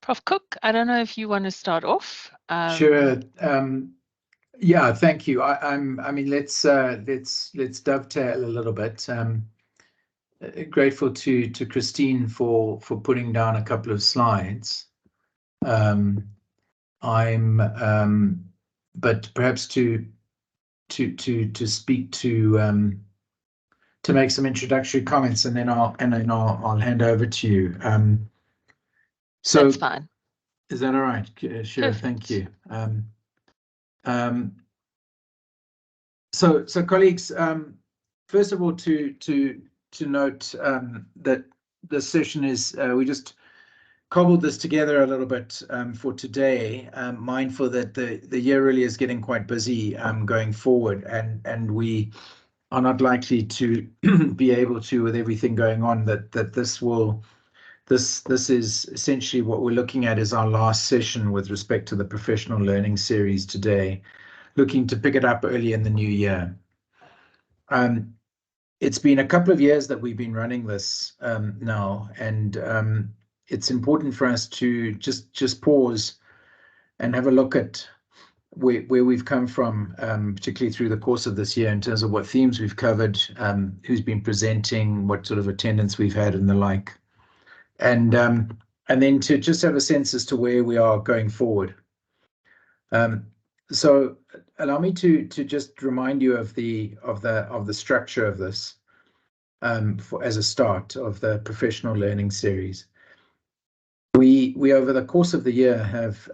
Prof. Cook, I don't know if you want to start off. Sure. Yeah, thank you. I mean, let's dovetail a little bit. Grateful to Christine for putting down a couple of slides. But perhaps to speak to make some introductory comments, and then I'll hand over to you. So that's fine. Is that all right? Sure. Perfect. Thank you. So colleagues, first of all, to note that the session is we just cobbled this together a little bit for today, mindful that the year really is getting quite busy going forward, and we are not likely to be able to, with everything going on, that this is essentially what we're looking at is our last session with respect to the professional learning series today, looking to pick it up early in the new year. It's been a couple of years that we've been running this now, and it's important for us to just pause and have a look at where we've come from, particularly through the course of this year, in terms of what themes we've covered, who's been presenting, what sort of attendance we've had, and the like. And then to just have a sense as to where we are going forward. So allow me to just remind you of the structure of this as a start of the professional learning series. We over the course of the year have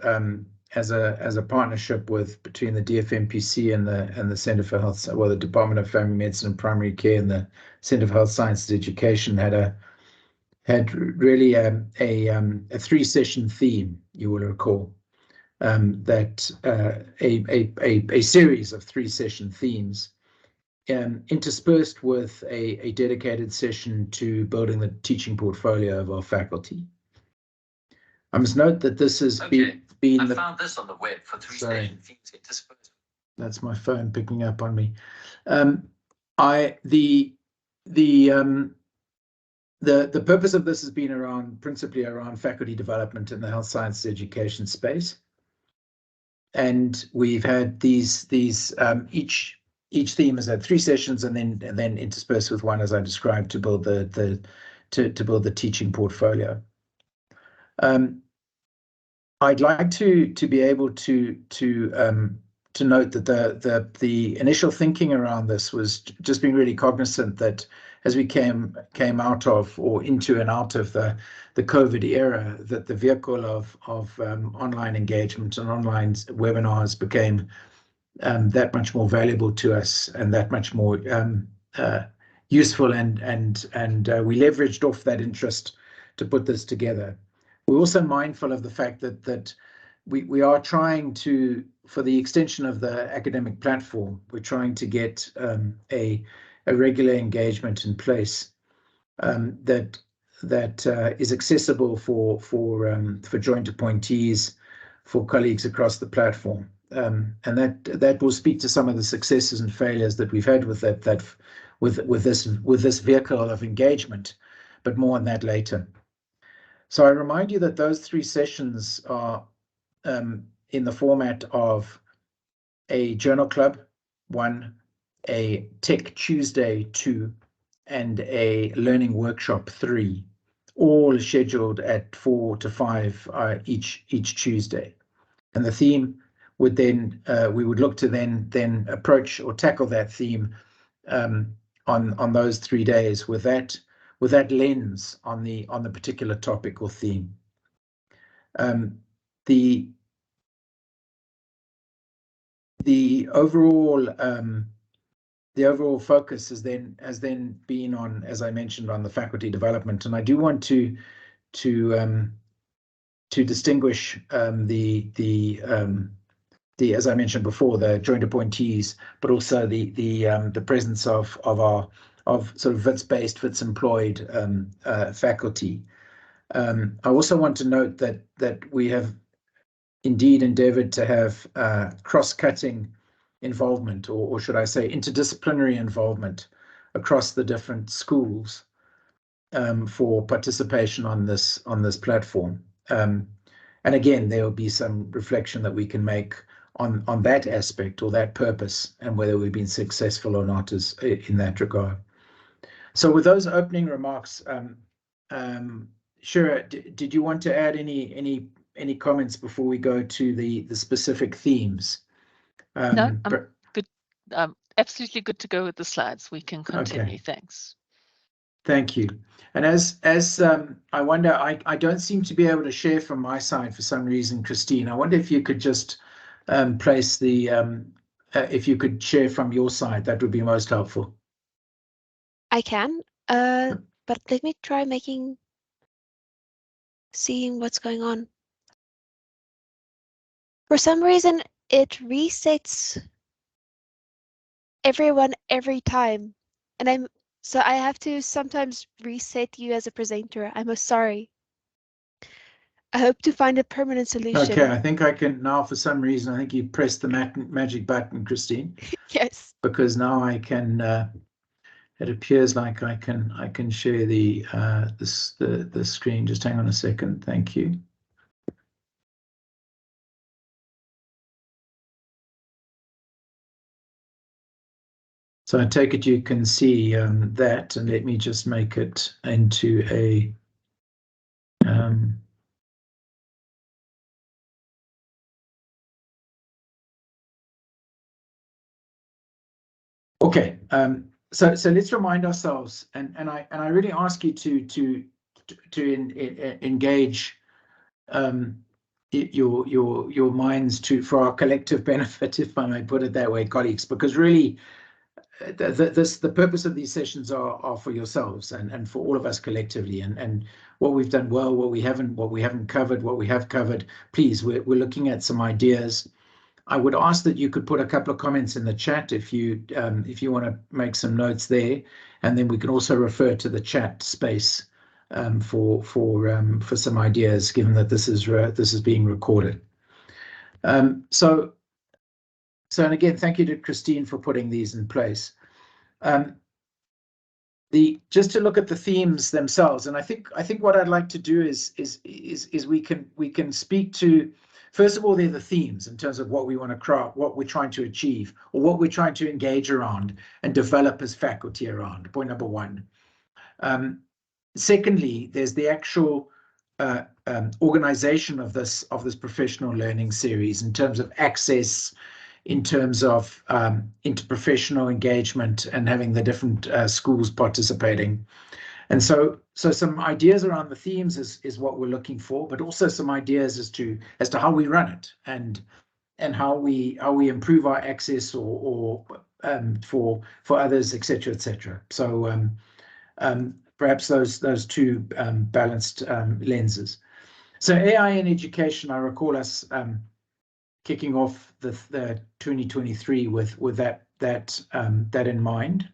as a partnership between the DFMPC and the Centre for Health, well, the Department of Family Medicine and Primary Care and the Centre for Health Sciences Education had really a 3-session theme, you will recall, that a series of 3-session themes interspersed with a dedicated session to building the teaching portfolio of our faculty. I must note that this has been I found this on the web for 3-session themes interspersed. That's my phone picking up on me. The purpose of this has been principally around faculty development in the health sciences education space, and we've had these each theme has had 3 sessions, and then interspersed with one, as I described, to build the teaching portfolio. I'd like to be able to note that the initial thinking around this was just being really cognizant that as we came out of or into and out of the COVID era, that the vehicle of online engagement and online webinars became that much more valuable to us and that much more useful, and we leveraged off that interest to put this together. We're also mindful of the fact that we are trying to, for the extension of the academic platform, we're trying to get a regular engagement in place that is accessible for joint appointees, for colleagues across the platform, and that will speak to some of the successes and failures that we've had with this vehicle of engagement, but more on that later. So I remind you that those 3 sessions are in the format of a journal club 1, a Tech Tuesday 2, and a learning workshop 3, all scheduled at 4 to 5 each Tuesday. And the theme would then we would look to then approach or tackle that theme on those 3 days with that lens on the particular topic or theme. The overall focus has then been on, as I mentioned, on the faculty development, and I do want to distinguish the as I mentioned before, the joint appointees, but also the presence of sort of WITS-based, WITS-employed faculty. I also want to note that we have indeed endeavored to have cross-cutting involvement, or should I say interdisciplinary involvement, across the different schools for participation on this platform. And again, there will be some reflection that we can make on that aspect or that purpose and whether we've been successful or not is in that regard. So with those opening remarks, Shira, did you want to add any comments before we go to the specific themes? No, I'm good. Absolutely good to go with the slides. We can continue. Okay. Thanks. Thank you. And as I wonder, I don't seem to be able to share from my side for some reason, Christine. I wonder if you could just place the, if you could share from your side, that would be most helpful. I can, but let me try seeing what's going on. For some reason, it resets everyone every time, and so I have to sometimes reset you as a presenter. I'm sorry. I hope to find a permanent solution. Okay, I think I can now. For some reason, I think you pressed the magic button, Christine. Yes. Because now I can. It appears like I can share the the screen. Just hang on a second. Thank you. So I take it you can see that, and let me just make it into a. Okay, so let's remind ourselves, and I really ask you to engage your minds for our collective benefit, if I may put it that way, colleagues, because really the purpose of these sessions are for yourselves and for all of us collectively, and what we've done well, what we haven't covered, what we have covered. Please, we're looking at some ideas. I would ask that you could put a couple of comments in the chat if you want to make some notes there, and then we can also refer to the chat space for some ideas, given that this is being recorded. So and again, thank you to Christine for putting these in place. Just to look at the themes themselves, and I think what I'd like to do is we can speak to. First of all, they're the themes in terms of what we want to craft, what we're trying to achieve, or what we're trying to engage around and develop as faculty around. Point number one. Secondly, there's the actual organization of this professional learning series in terms of access, in terms of interprofessional engagement, and having the different schools participating. And so some ideas around the themes is what we're looking for, but also some ideas as to how we run it and how we improve our access or for others, etc., etc. So perhaps those two balanced lenses. So AI in education, I recall us kicking off the 2023 with that in mind.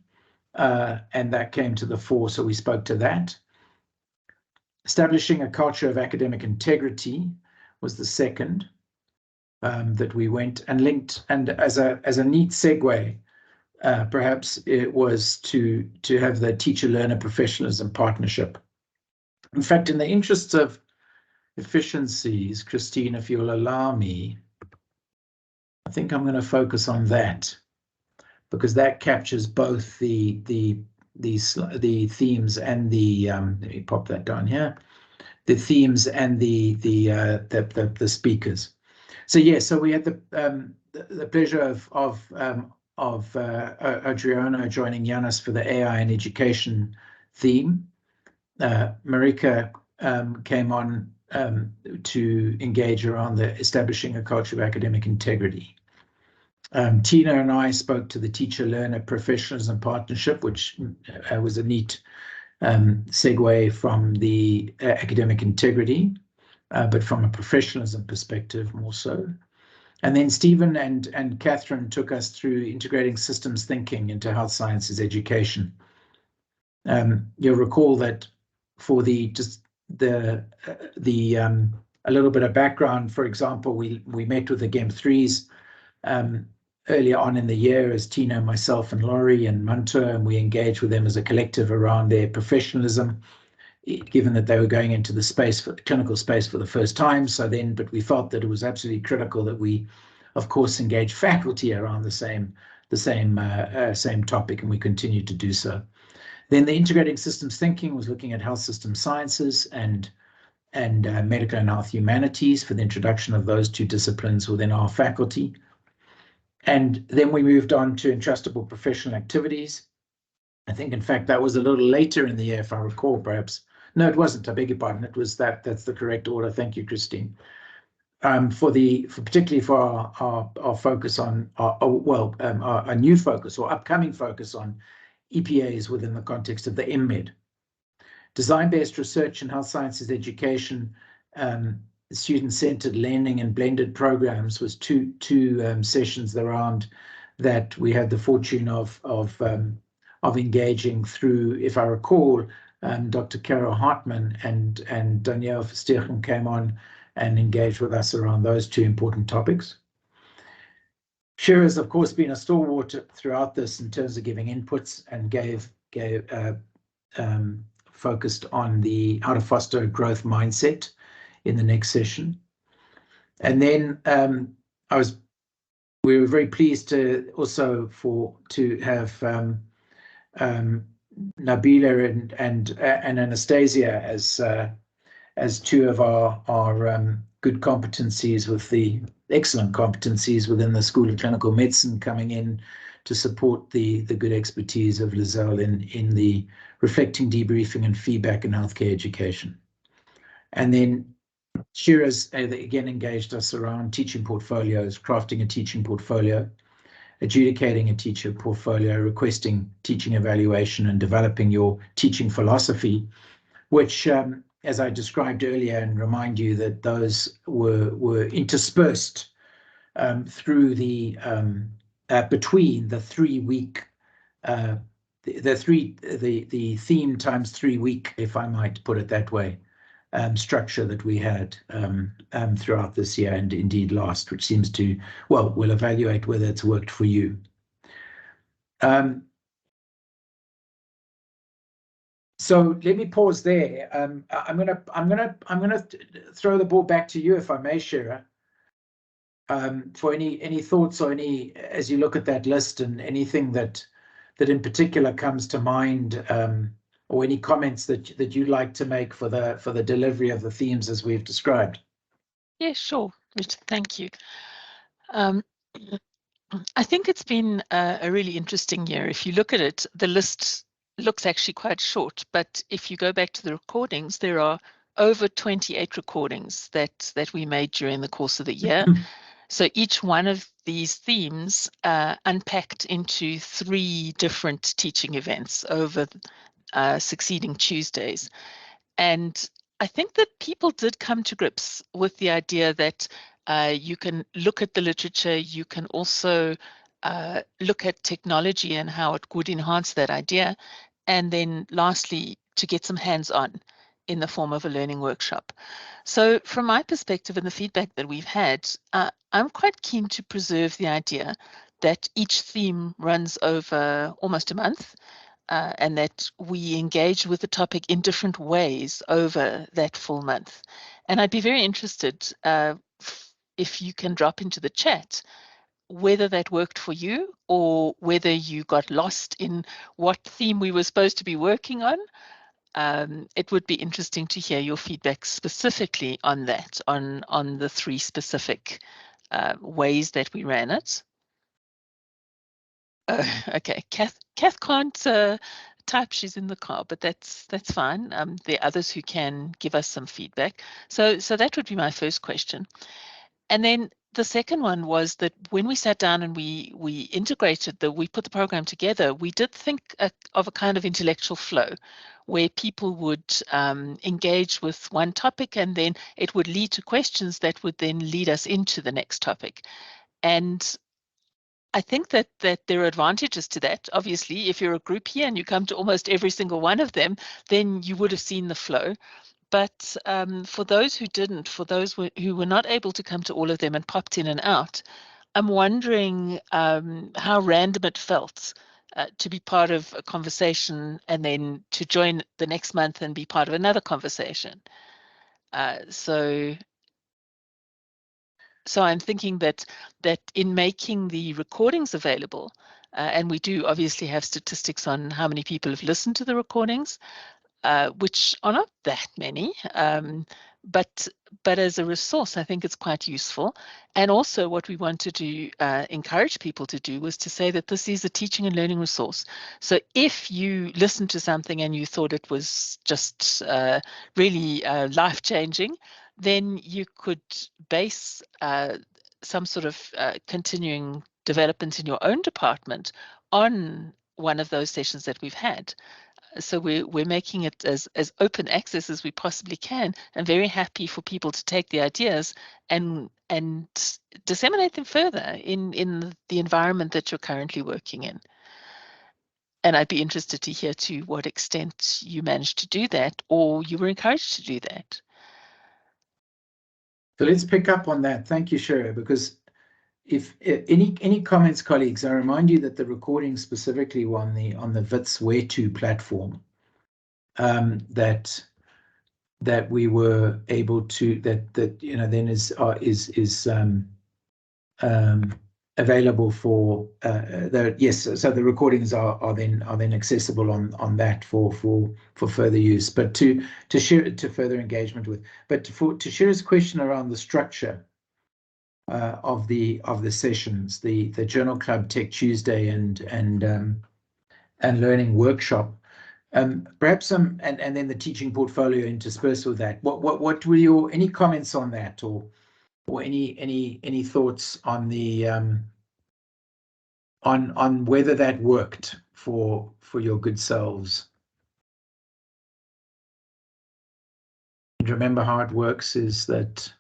And that came to the fore, so we spoke to that. Establishing a culture of academic integrity was the second that we went and linked, and as a neat segue, perhaps it was to have the teacher-learner professionalism partnership. In fact, in the interests of efficiencies, Christine, if you'll allow me, I think I'm going to focus on that, because that captures both the themes and the let me pop that down here, the themes and the speakers. So yeah, so we had the pleasure of Adriano joining Yanis for the AI in education theme. Marika came on to engage around the establishing a culture of academic integrity. Tina and I spoke to the teacher-learner professionalism partnership, which was a neat segue from the academic integrity, but from a professionalism perspective more so. And then Stephen and Catherine took us through integrating systems thinking into health sciences education. You'll recall that for a little bit of background, for example, we met with the GEM3s earlier on in the year as Tina, myself, and Laurie and Munter, and we engaged with them as a collective around their professionalism given that they were going into the space for clinical space for the first time. So then, but we felt that it was absolutely critical that we, of course, engage faculty around the same topic, and we continue to do so. Then the integrating systems thinking was looking at health system sciences and medical and health humanities for the introduction of those two disciplines within our faculty. And then we moved on to entrustable professional activities. I think, in fact, that was a little later in the year, if I recall, perhaps. No, it wasn't. I beg your pardon. It was that's the correct order. Thank you, Christine. Particularly for our focus on our new focus or upcoming focus on EPAs within the context of the MMed. Design-based research in health sciences education, student-centered learning and blended programs was two sessions around that we had the fortune of engaging through, if I recall, Dr. Carol Hartman and Danielle Verstegen came on and engaged with us around those two important topics. Shira has, of course, been a stalwart throughout this in terms of giving inputs and focused on how to foster a growth mindset in the next session. And then we were very pleased to also to have Nabila and Anastasia as two of our good competencies, with the excellent competencies within the School of Clinical Medicine coming in to support the good expertise of Lizelle in the reflecting, debriefing and feedback in healthcare education. And then Shira's again engaged us around teaching portfolios, crafting a teaching portfolio, adjudicating a teacher portfolio, requesting teaching evaluation, and developing your teaching philosophy, which, as I described earlier, and remind you that those were interspersed through the between the 3-week the theme times 3 week, if I might put it that way, structure that we had throughout this year and indeed last, which seems to, well, we'll evaluate whether it's worked for you. So let me pause there. I'm gonna throw the ball back to you, if I may, Shira, for any thoughts or as you look at that list, and anything that in particular comes to mind, or any comments that you'd like to make for the delivery of the themes as we've described. Yeah, sure, Richard, thank you. I think it's been a really interesting year. If you look at it, the list looks actually quite short, but if you go back to the recordings, there are over 28 recordings that we made during the course of the year. So each one of these themes unpacked into 3 different teaching events over succeeding Tuesdays. And I think that people did come to grips with the idea that you can look at the literature, you can also look at technology and how it would enhance that idea. And then lastly, to get some hands-on in the form of a learning workshop. So from my perspective and the feedback that we've had, I'm quite keen to preserve the idea that each theme runs over almost a month, and that we engage with the topic in different ways over that full month. And I'd be very interested if you can drop into the chat whether that worked for you, or whether you got lost in what theme we were supposed to be working on. It would be interesting to hear your feedback specifically on that, on the 3 specific ways that we ran it. Okay, Kath can't type, she's in the car, but that's fine. There are others who can give us some feedback. So that would be my first question. And then the second one was that when we sat down and we integrated we put the program together, we did think of a kind of intellectual flow where people would engage with one topic, and then it would lead to questions that would then lead us into the next topic. And I think that there are advantages to that. Obviously, if you're a group here and you come to almost every single one of them, then you would have seen the flow. But for those who didn't, for those who were not able to come to all of them and popped in and out, I'm wondering how random it felt to be part of a conversation and then to join the next month and be part of another conversation. So I'm thinking that in making the recordings available, and we do obviously have statistics on how many people have listened to the recordings, which are not that many, but as a resource, I think it's quite useful. And also what we wanted to encourage people to do was to say that this is a teaching and learning resource. So if you listened to something and you thought it was just really life-changing, then you could base some sort of continuing development in your own department on one of those sessions that we've had. So we're making it as open access as we possibly can, and very happy for people to take the ideas and disseminate them further in the environment that you're currently working in. And I'd be interested to hear to what extent you managed to do that, or you were encouraged to do that. So let's pick up on that. Thank you, Shira, because if any comments, colleagues, I remind you that the recording specifically on the Wits Where2 platform, that we were able to, that you know, then is available for yes, so the recordings are then accessible on that for further use, but to further engagement with. But to Shira's question around the structure of the sessions, the Journal Club Tech Tuesday and learning workshop, perhaps and then the teaching portfolio interspersed with that. What were your any comments on that, or any thoughts on the on whether that worked for your good selves? And remember how it works is that,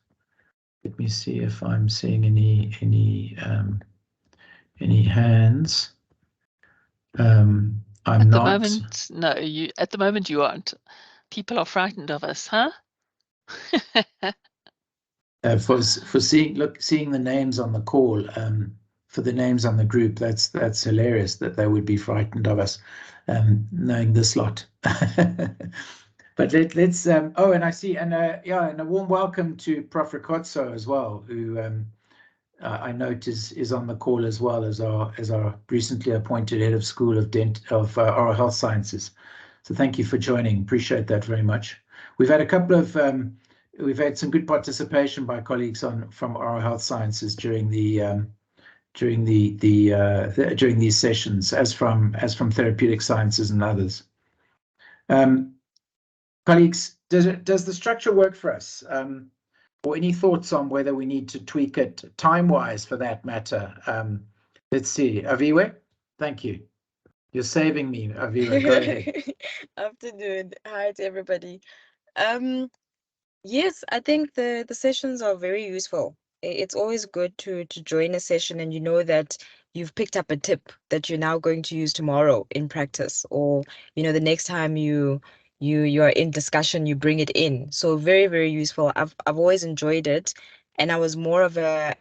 let me see if I'm seeing any hands. I'm at not. The moment, no, at the moment you aren't. People are frightened of us, huh? For seeing the names on the call, for the names on the group, that's hilarious that they would be frightened of us, knowing this lot. But let's oh, and I see, and yeah, and a warm welcome to Prof. Ricozzo as well, who I note is on the call as well as our recently appointed head of School of Oral Health Sciences. So thank you for joining. Appreciate that very much. We've had a couple of we've had some good participation by colleagues from Oral Health Sciences during these sessions, as from Therapeutic Sciences and others. Colleagues, does the structure work for us? Or any thoughts on whether we need to tweak it time-wise for that matter? Let's see. Aviwe, thank you. You're saving me, Aviwe. Go ahead. Afternoon. Hi to everybody. Yes, I think the sessions are very useful. It's always good to join a session and you know that you've picked up a tip that you're now going to use tomorrow in practice, or you know the next time you are in discussion, you bring it in. So very, very useful. I've always enjoyed it, and I was more of a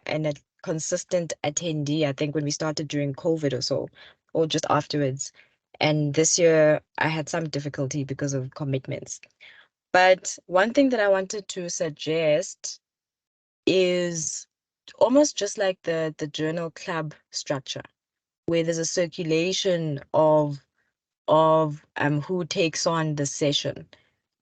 consistent attendee, I think, when we started during COVID or so, or just afterwards. And this year I had some difficulty because of commitments. But one thing that I wanted to suggest is almost just like the journal club structure, where there's a circulation of who takes on the session,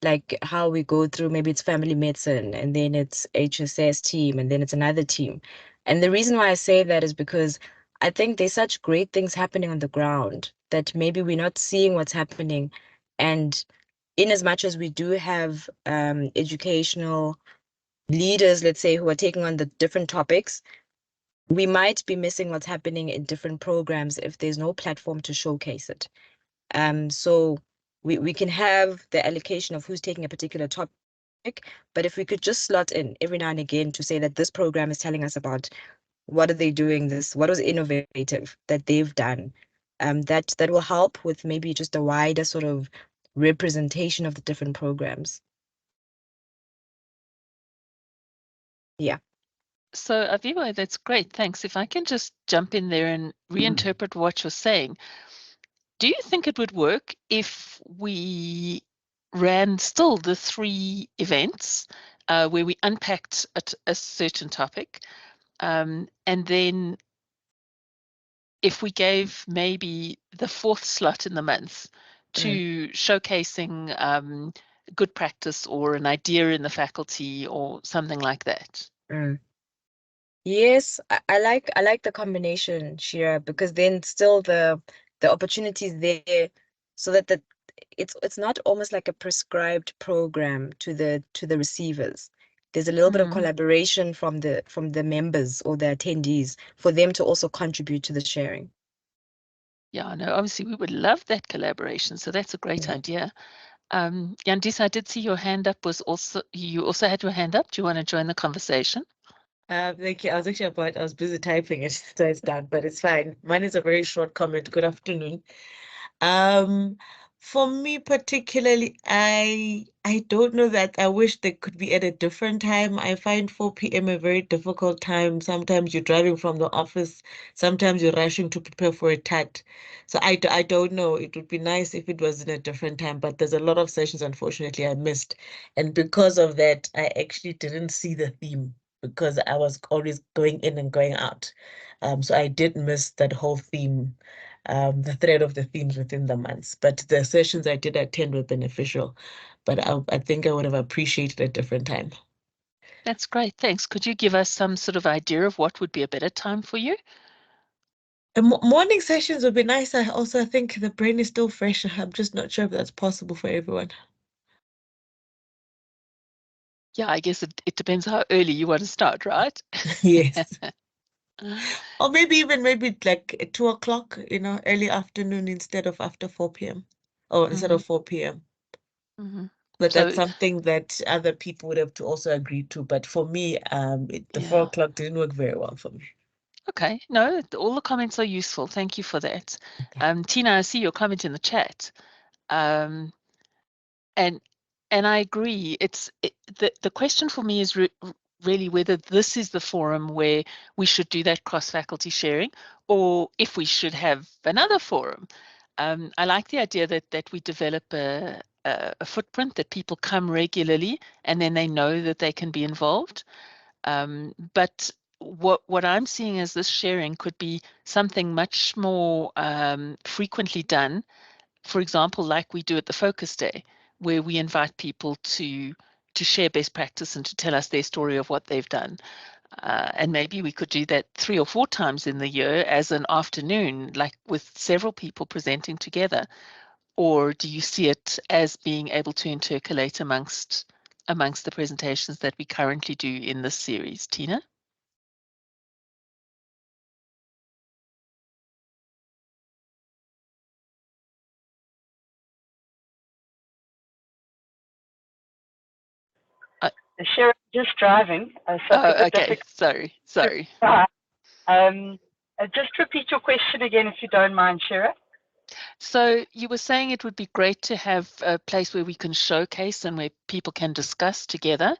like how we go through, maybe it's family medicine and then it's HSS team and then it's another team. And the reason why I say that is because I think there's such great things happening on the ground that maybe we're not seeing what's happening. And in as much as we do have educational leaders, let's say, who are taking on the different topics, we might be missing what's happening in different programs if there's no platform to showcase it. So we can have the allocation of who's taking a particular topic, but if we could just slot in every now and again to say that this program is telling us about what are they doing, what was innovative that they've done, that will help with maybe just a wider sort of representation of the different programs. Yeah. So Aviva, that's great. Thanks. If I can just jump in there and reinterpret what you're saying. do you think it would work if we ran still the 3 events where we unpacked a certain topic, and then if we gave maybe the 4th slot in the month to showcasing good practice or an idea in the faculty or something like that? Yes, I like the combination, Shira, because then still the opportunities there, so that it's not almost like a prescribed program to the receivers. There's a little bit of collaboration from the members or the attendees for them to also contribute to the sharing. Yeah, no, obviously we would love that collaboration. So that's a great idea. Yandisa, I did see your hand up you also had your hand up. Do you want to join the conversation? Thank you. I was busy typing it, so it's done, but it's fine. Mine is a very short comment. Good afternoon. For me particularly, I don't know that I wish they could be at a different time. I find 4 p.m. a very difficult time. Sometimes you're driving from the office, sometimes you're rushing to prepare for a TAT. So I don't know. It would be nice if it was in a different time, but there's a lot of sessions, unfortunately, I missed. And because of that, I actually didn't see the theme because I was always going in and going out. So I did miss that whole theme. The thread of the themes within the months. But the sessions I did attend were beneficial. But I think I would have appreciated a different time. That's great. Thanks. Could you give us some sort of idea of what would be a better time for you? Morning sessions would be nice. I also think the brain is still fresh. I'm just not sure if that's possible for everyone. Yeah, I guess it depends how early you want to start, right? Yes. Or maybe like 2 o'clock, early afternoon instead of after 4 p.m. or instead of 4 p.m. But So, that's something that other people would have to also agree to. But for me, the 4 yeah. o'clock didn't work very well for me. Okay, no, all the comments are useful. Thank you for that. Okay. Tina, I see your comment in the chat. And I agree. The question for me is really whether this is the forum where we should do that cross-faculty sharing, or if we should have another forum. I like the idea that we develop a footprint, that people come regularly and then they know that they can be involved. But what I'm seeing as this sharing could be something much more frequently done. For example, like we do at the Focus Day, where we invite people to share best practice and to tell us their story of what they've done. And maybe we could do that 3 or 4 times in the year as an afternoon, like with several people presenting together. Or do you see it as being able to intercalate amongst the presentations that we currently do in this series, Tina? Shira, just driving. Okay, sorry. Just repeat your question again, if you don't mind, Shira. So you were saying it would be great to have a place where we can showcase and where people can discuss together.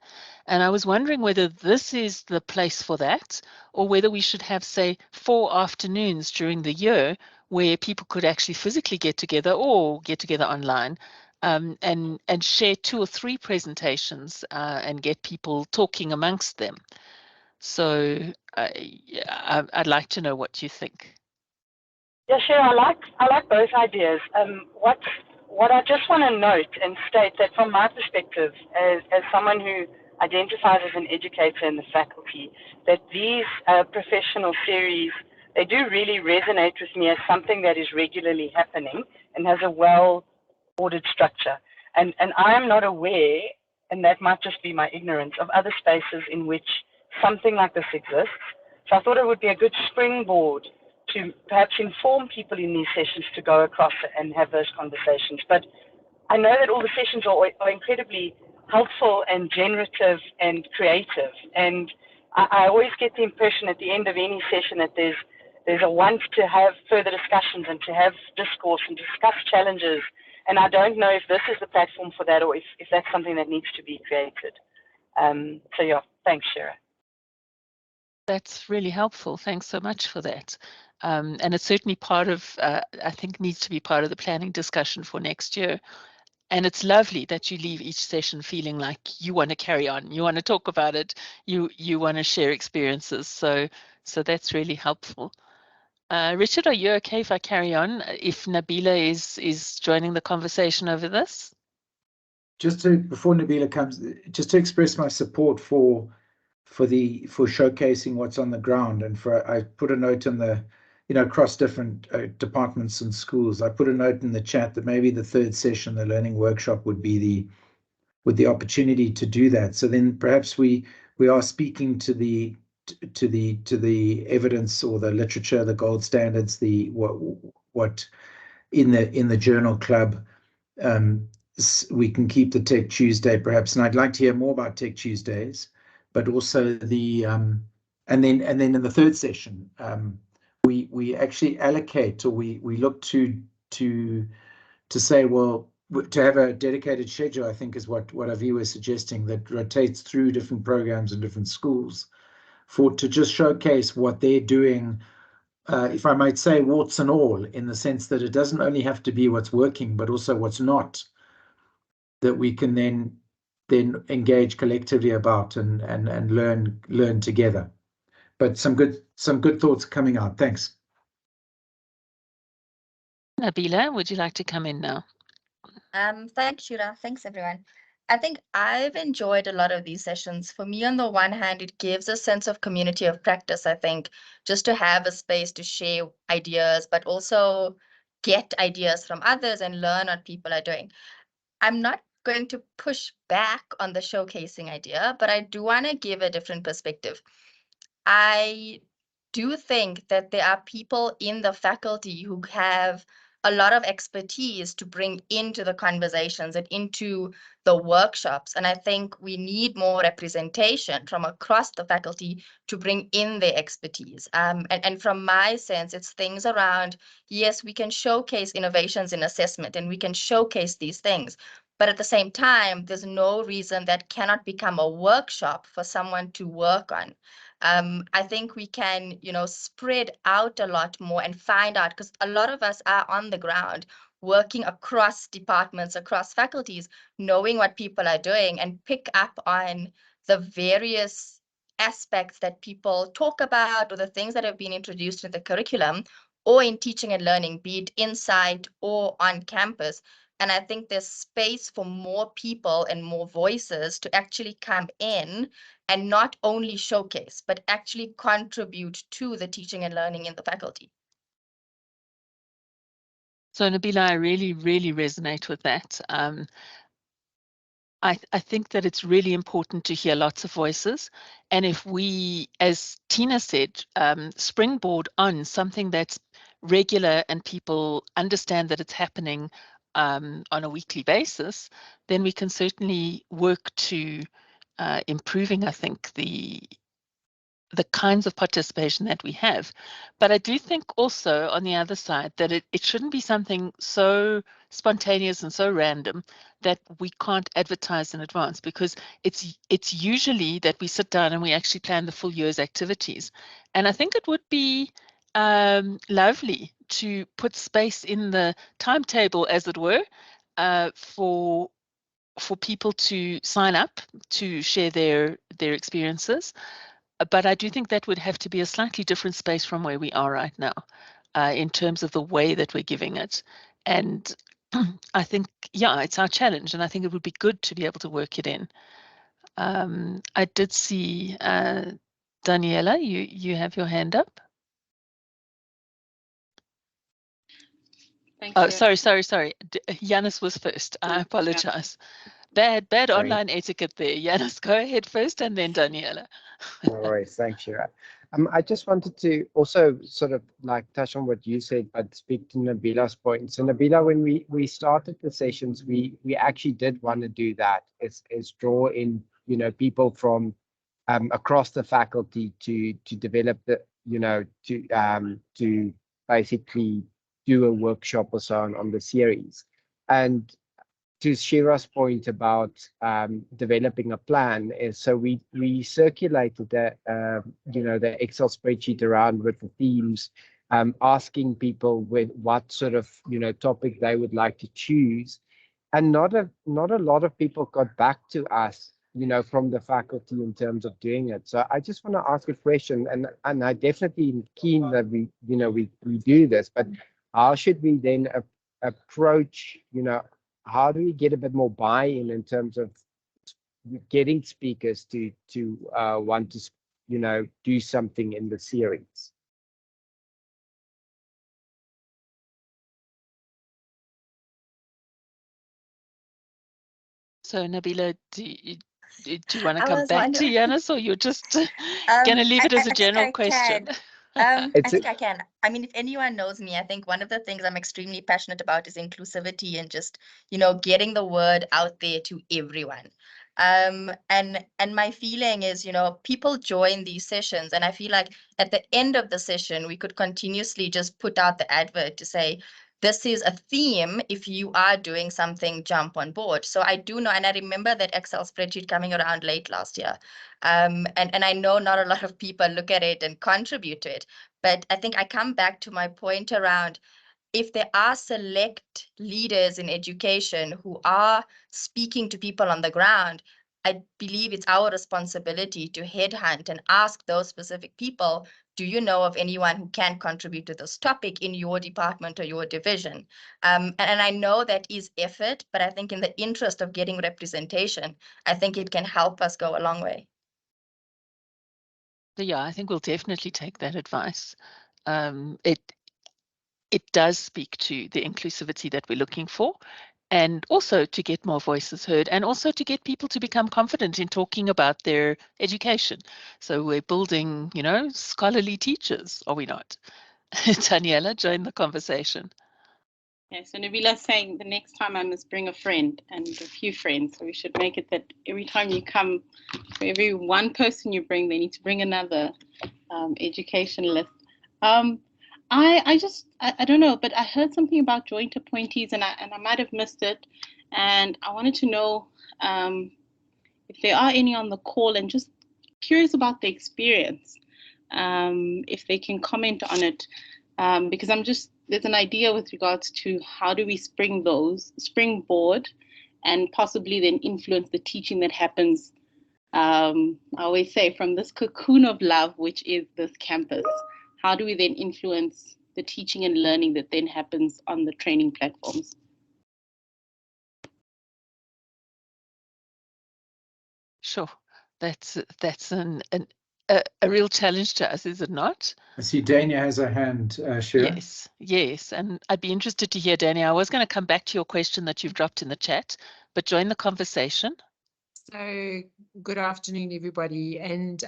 And I was wondering whether this is the place for that, or whether we should have, say, 4 afternoons during the year where people could actually physically get together or get together online, and share 2 or 3 presentations and get people talking amongst them. So I'd like to know what you think. Yeah, sure. I like both ideas. What I just want to note and state that from my perspective, as someone who identifies as an educator in the faculty, that these professional series, they do really resonate with me as something that is regularly happening and has a well-ordered structure. And I am not aware, and that might just be my ignorance, of other spaces in which something like this exists. So I thought it would be a good springboard to perhaps inform people in these sessions to go across and have those conversations. But I know that all the sessions are incredibly helpful and generative and creative. And I always get the impression at the end of any session that there's a want to have further discussions and to have discourse and discuss challenges. And I don't know if this is the platform for that, or if that's something that needs to be created. So yeah, thanks, Shira. That's really helpful. Thanks so much for that. And it's certainly part of, I think, needs to be part of the planning discussion for next year. And it's lovely that you leave each session feeling like you want to carry on, you want to talk about it, you want to share experiences. So that's really helpful. Richard, are you okay if I carry on? If Nabila is joining the conversation over this? Before Nabila comes, just to express my support for showcasing what's on the ground, and I put a note in the, across different departments and schools. I put a note in the chat that maybe the third session, the learning workshop, would be the opportunity to do that. So then perhaps we are speaking to the evidence or the literature, the gold standards, the what in the journal club. We can keep the Tech Tuesday perhaps, and I'd like to hear more about Tech Tuesdays, but also the and then in the third session, we actually allocate, or we look to say, well, to have a dedicated schedule, I think is what Avi was suggesting, that rotates through different programs and different schools to just showcase what they're doing, if I might say, warts and all, in the sense that it doesn't only have to be what's working, but also what's not, that we can then engage collectively about and learn together. But some good thoughts coming out. Thanks. Nabila, would you like to come in now? Thanks, Shira. Thanks, everyone. I think I've enjoyed a lot of these sessions. For me, on the one hand, it gives a sense of community of practice, I think, just to have a space to share ideas, but also get ideas from others and learn what people are doing. I'm not going to push back on the showcasing idea, but I do want to give a different perspective. I do think that there are people in the faculty who have a lot of expertise to bring into the conversations and into the workshops. And I think we need more representation from across the faculty to bring in their expertise. And from my sense, it's things around, yes, we can showcase innovations in assessment and we can showcase these things. But at the same time, there's no reason that cannot become a workshop for someone to work on. I think we can, spread out a lot more and find out, because a lot of us are on the ground working across departments, across faculties, knowing what people are doing, and pick up on the various aspects that people talk about, or the things that have been introduced in the curriculum or in teaching and learning, be it inside or on campus. And I think there's space for more people and more voices to actually come in and not only showcase, but actually contribute to the teaching and learning in the faculty. So Nabila, I really, really resonate with that. I think that it's really important to hear lots of voices. And if we, as Tina said, springboard on something that's regular and people understand that it's happening on a weekly basis, then we can certainly work to improving, I think, the kinds of participation that we have. But I do think also on the other side that it shouldn't be something so spontaneous and so random that we can't advertise in advance, because it's usually that we sit down and we actually plan the full year's activities. And I think it would be lovely to put space in the timetable, as it were, for people to sign up to share their experiences. But I do think that would have to be a slightly different space from where we are right now, in terms of the way that we're giving it. And I think, yeah, it's our challenge, and I think it would be good to be able to work it in. I did see Daniela, you have your hand up. Thank Oh, you. sorry. Yanis was first. I apologize. Bad Sorry. online etiquette there. Yanis, go ahead first, and then Daniela. No worries. Thanks, Shira. I just wanted to also sort of like touch on what you said, but speak to Nabila's point. So Nabila, when we started the sessions, we actually did want to do that. Is draw in, people from across the faculty to develop the, to basically do a workshop or so on the series. And to Shira's point about developing a plan, is so we circulated the the Excel spreadsheet around with the themes asking people what sort of topic they would like to choose, and not a lot of people got back to us from the faculty in terms of doing it. So I just want to ask a question, and I definitely am keen that we do this, but how should we then approach, how do we get a bit more buy-in in terms of getting speakers to want to do something in the series? So Nabila, do you want to I come was back to wondering. Yanis, or you're just going to leave it as a I think general I question? can. I It's think I can. I mean, if anyone knows me, I think one of the things I'm extremely passionate about is inclusivity and just, getting the word out there to everyone. And my feeling is, people join these sessions, and I feel like at the end of the session, we could continuously just put out the advert to say, this is a theme. If you are doing something, jump on board. So I do know, and I remember that Excel spreadsheet coming around late last year. And I know not a lot of people look at it and contribute to it, but I think I come back to my point around, if there are select leaders in education who are speaking to people on the ground, I believe it's our responsibility to headhunt and ask those specific people, do you know of anyone who can contribute to this topic in your department or your division? And I know that is effort, but I think in the interest of getting representation, I think it can help us go a long way. Yeah, I think we'll definitely take that advice. It does speak to the inclusivity that we're looking for, and also to get more voices heard, and also to get people to become confident in talking about their education. So we're building, scholarly teachers, are we not? Daniela, join the conversation. Okay, so Nabila's saying the next time I must bring a friend and a few friends. So we should make it that every time you come, for every one person you bring, they need to bring another educationalist. I don't know, but I heard something about joint appointees, and I might have missed it. And I wanted to know if there are any on the call, and just curious about the experience, if they can comment on it, because there's an idea with regards to how do we springboard and possibly then influence the teaching that happens, I always say, from this cocoon of love, which is this campus. How do we then influence the teaching and learning that then happens on the training platforms? Sure, that's a real challenge to us, is it not? I see Dania has a hand, Shira. Yes, and I'd be interested to hear, Dania. I was going to come back to your question that you've dropped in the chat, but join the conversation. So good afternoon, everybody, and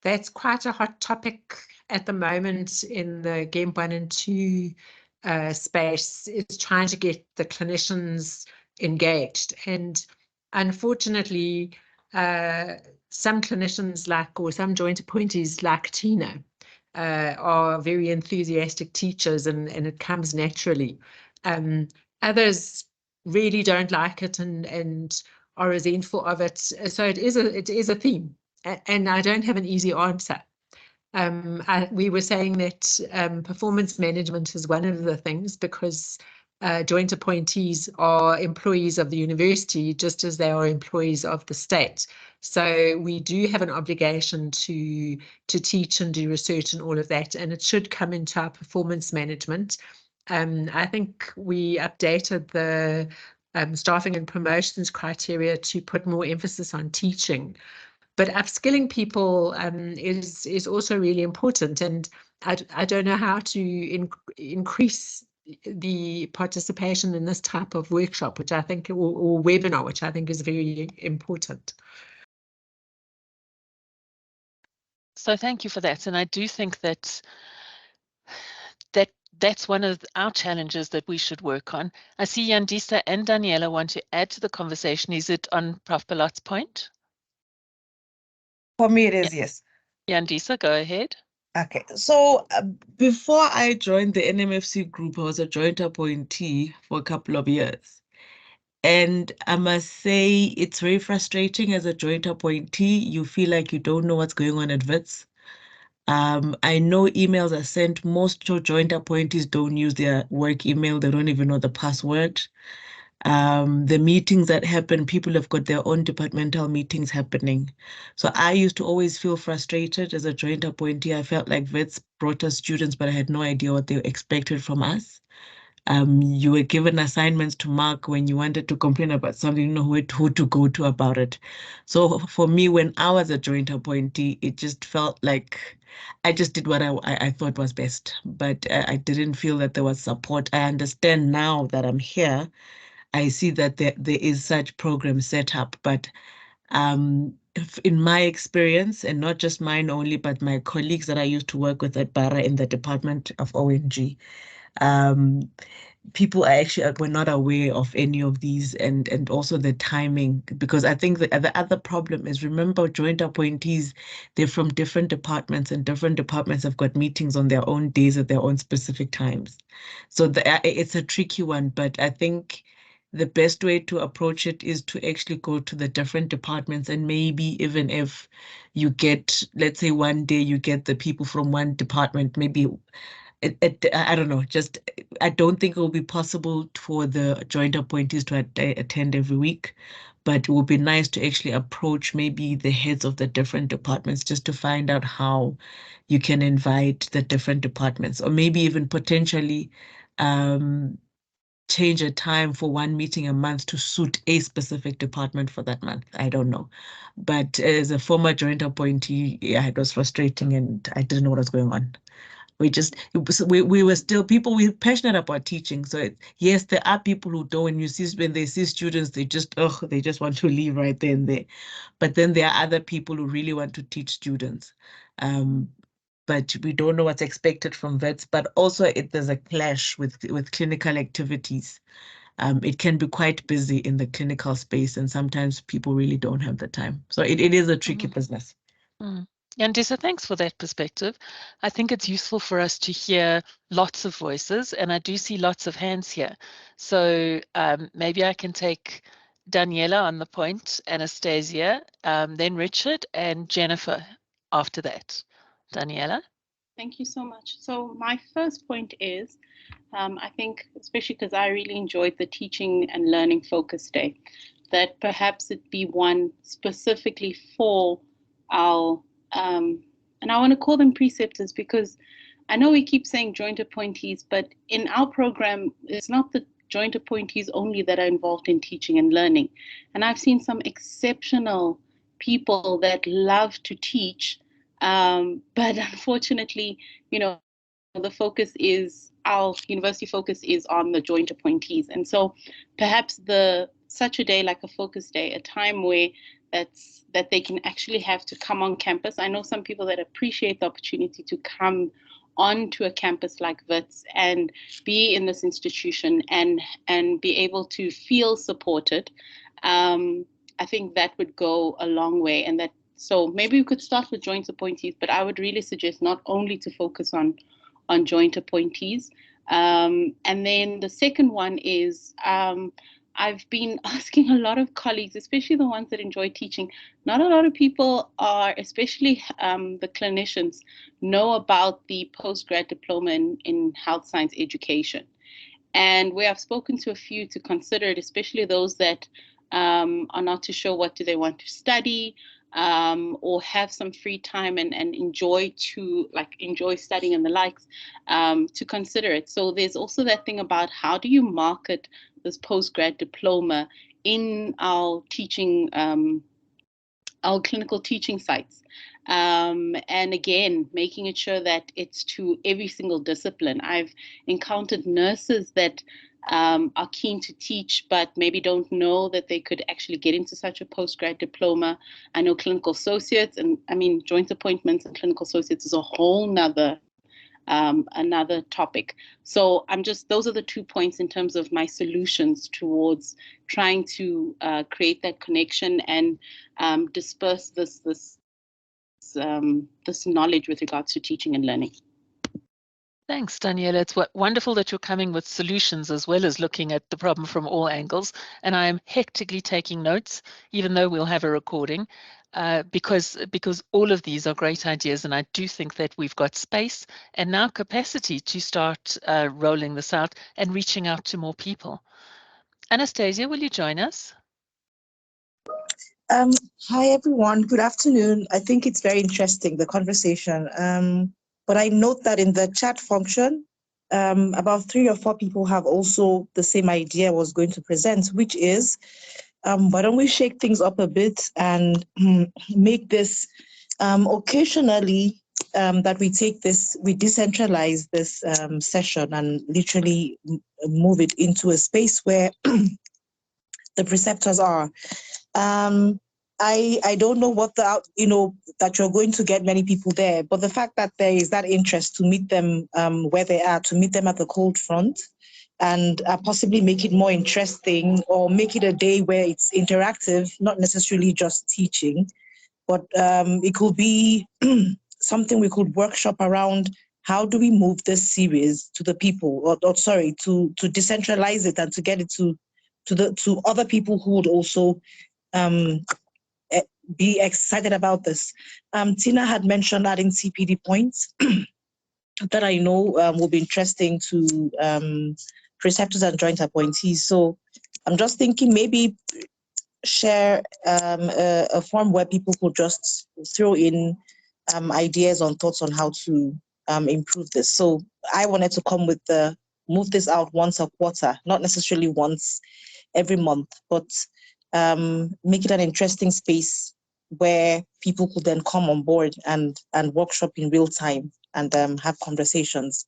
that's quite a hot topic at the moment in the GEMP 1 and 2 space, is trying to get the clinicians engaged. And unfortunately, some clinicians or some joint appointees like Tina are very enthusiastic teachers, and it comes naturally. Others really don't like it and are resentful of it. So it is a theme, and I don't have an easy answer. We were saying that performance management is one of the things, because joint appointees are employees of the university just as they are employees of the state. So we do have an obligation to teach and do research and all of that, and it should come into our performance management. I think we updated the staffing and promotions criteria to put more emphasis on teaching. But upskilling people is also really important, and I don't know how to increase the participation in this type of workshop, which I think, or webinar, which I think is very important. So thank you for that, and I do think that's one of our challenges that we should work on. I see Yandisa and Daniela want to add to the conversation. Is it on Prof. Balot's point? For me, it is, yes. Yandisa, go ahead. Okay, so before I joined the NMFC group, I was a joint appointee for a couple of years. And I must say, it's very frustrating as a joint appointee. You feel like you don't know what's going on at WITS. I know emails are sent. Most joint appointees don't use their work email. They don't even know the password. The meetings that happen, people have got their own departmental meetings happening. So I used to always feel frustrated as a joint appointee. I felt like vets brought us students, but I had no idea what they expected from us. You were given assignments to mark when you wanted to complain about something, you know who to go to about it. So for me, when I was a joint appointee, it just felt like I just did what I thought was best, but I didn't feel that there was support. I understand now that I'm here. I see that there is such program set up, but in my experience, and not just mine only, but my colleagues that I used to work with at Bara in the Department of ONG, people were not aware of any of these, and also the timing, because I think the other problem is, remember, joint appointees, they're from different departments, and different departments have got meetings on their own days at their own specific times. So it's a tricky one, but I think the best way to approach it is to actually go to the different departments, and maybe even if you get, let's say one day you get the people from one department, maybe I don't know, I don't think it will be possible for the joint appointees to attend every week, but it would be nice to actually approach maybe the heads of the different departments just to find out how you can invite the different departments, or maybe even potentially change a time for one meeting a month to suit a specific department for that month. I don't know. But as a former joint appointee, yeah, it was frustrating and I didn't know what was going on. We were still people, we're passionate about teaching. So yes, there are people who don't, when they see students, they just want to leave right there and there. But then there are other people who really want to teach students. But we don't know what's expected from vets, but also there's a clash with clinical activities. It can be quite busy in the clinical space, and sometimes people really don't have the time. So it is a tricky business. Yandisa, thanks for that perspective. I think it's useful for us to hear lots of voices, and I do see lots of hands here. So maybe I can take Daniela on the point, Anastasia, then Richard, and Jennifer after that. Daniela? Thank you so much. So my first point is, I think, especially because I really enjoyed the teaching and learning focus day, that perhaps it be one specifically for our, and I want to call them preceptors, because I know we keep saying joint appointees, but in our program, it's not the joint appointees only that are involved in teaching and learning. And I've seen some exceptional people that love to teach, but unfortunately, the focus is, our university focus is on the joint appointees. And so perhaps such a day like a focus day, a time where that they can actually have to come on campus. I know some people that appreciate the opportunity to come onto a campus like Wits and be in this institution and be able to feel supported. I think that would go a long way, and so maybe we could start with joint appointees, but I would really suggest not only to focus on joint appointees. And then the second one is, I've been asking a lot of colleagues, especially the ones that enjoy teaching. Not a lot of people are, especially the clinicians, know about the postgrad diploma in health science education. And where I've spoken to a few to consider it, especially those that are not too sure what do they want to study, or have some free time and enjoy studying and the likes, to consider it. So there's also that thing about, how do you market this postgrad diploma in our teaching, our clinical teaching sites? And again, making it sure that it's to every single discipline. I've encountered nurses that are keen to teach, but maybe don't know that they could actually get into such a postgrad diploma. I know clinical associates, and I mean, joint appointments and clinical associates is a whole nother another topic. So those are the 2 points in terms of my solutions towards trying to create that connection and disperse this knowledge with regards to teaching and learning. Thanks, Daniela. It's wonderful that you're coming with solutions as well as looking at the problem from all angles. And I am hectically taking notes, even though we'll have a recording. because all of these are great ideas, and I do think that we've got space and now capacity to start rolling this out and reaching out to more people. Anastasia, will you join us? Hi, everyone. Good afternoon. I think it's very interesting, the conversation. But I note that in the chat function, about 3 or 4 people have also the same idea I was going to present, which is, why don't we shake things up a bit and make this occasionally that we decentralize this session and literally move it into a space where the preceptors are. I don't know what that you're going to get many people there, but the fact that there is that interest to meet them where they are, to meet them at the cold front, and possibly make it more interesting, or make it a day where it's interactive, not necessarily just teaching, but it could be something we could workshop around. How do we move this series to the people, to decentralize it and to get it to other people who would also be excited about this. Tina had mentioned adding CPD points that I know will be interesting to preceptors and joint appointees. So I'm just thinking maybe share a form where people could just throw in ideas on thoughts on how to improve this. So I wanted to come with move this out once a quarter, not necessarily once every month, but make it an interesting space where people could then come on board and workshop in real time and have conversations.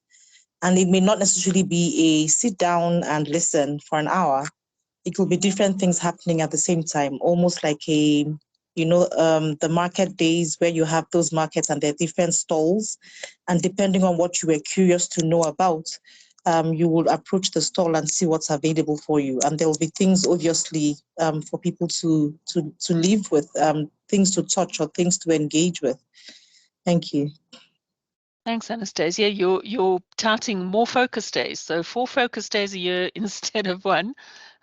And it may not necessarily be a sit down and listen for an hour. It could be different things happening at the same time, almost like the market days where you have those markets and there are different stalls. And depending on what you were curious to know about, you will approach the stall and see what's available for you. And there will be things, obviously, for people to live with, things to touch or things to engage with. Thank you. Thanks, Anastasia. You're touting more focus days, so 4 focus days a year instead of 1.